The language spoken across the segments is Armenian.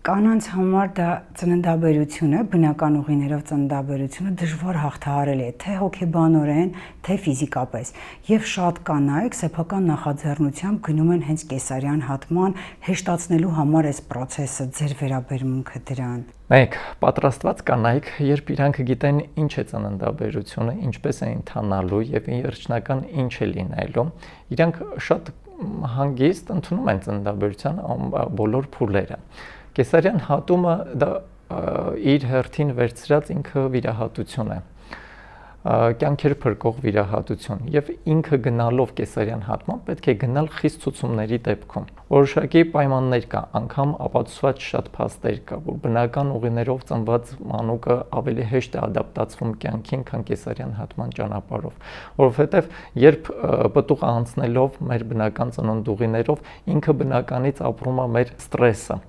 Կանանց համար դա ծննդաբերությունը, բնական ուղիներով ծննդաբերությունը դժվար հաղթահարելի է, թե հոգեբանորեն, թե ֆիզիկապես։ Եվ շատ կանայք սեփական նախաձեռնությամբ գնում են հենց կեսարյան հատման, հեշտացնելու համար այս process-ը, ձեր վերաբերմունքը դրան։ Մեկ պատրաստված կանայք, երբ իրանք գիտեն ինչ է ծննդաբերությունը, ինչպես է ընթանալու եւ վերջնական ինչ է լինելու, իրանք շատ հանգիստ ընդունում են ծննդաբերության բոլոր փուլերը։ Կեսարյան հատումը դա իր հերթին վերցրած ինքը վիրահատություն է, կյանքեր փրկող վիրահատություն եւ ինքը գնալով կեսարյան հատման պետք է գնալ խիստ ցուցումների դեպքում։ Որոշակի պայմաններ կա, անգամ ապացուցված շատ փաստեր կա, որ բնական ուղիներով ծնված մանուկը ավելի հեշտ է ադապտացվում կյանքին, քան կեսարյան հատման ճանապարհով, որովհետեւ երբ պտուղը անցնելով մեր բնական ծննդուղիներով ինքը բնականից ապրում է մեր ստրեսը։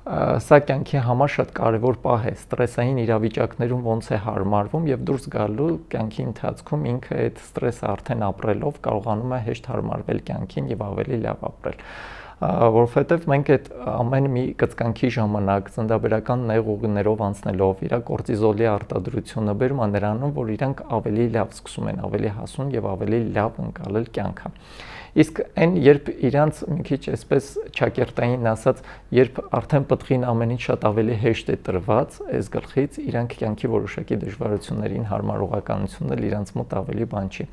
Սա կյանքի համար շատ կարևոր պահ է, ստրեսային իրավիճակներում ոնց է հարմարվում եւ դուրս գալու կյանքի ընթացքում ինքը այդ ստրեսը արդեն ապրելով կարողանում է հեշտ հարմարվել կյանքին եւ ավելի լավ ապրել։ Որովհետեւ մենք այդ ամեն մի կծկանքի ժամանակ ծննդաբերական նեղ ուղիներով անցնելով իր կորտիզոլի արտադրությունը բերում է նրանում, որ իրանք ավելի լավ սկսում են, ավելի հասուն եւ ավելի լավ ընկալել կյանքը։ Իսկ այն երբ իրանց մի քիչ այսպես ճակերտային ասած, երբ արդեն պտղին ամեն ինչ շատ ավելի հեշտ է տրված, այս գլխից իրանք կյանքի որոշակի դժվարություններին հարմարողականությունն էլ իրանց մոտ ավելի բան չի։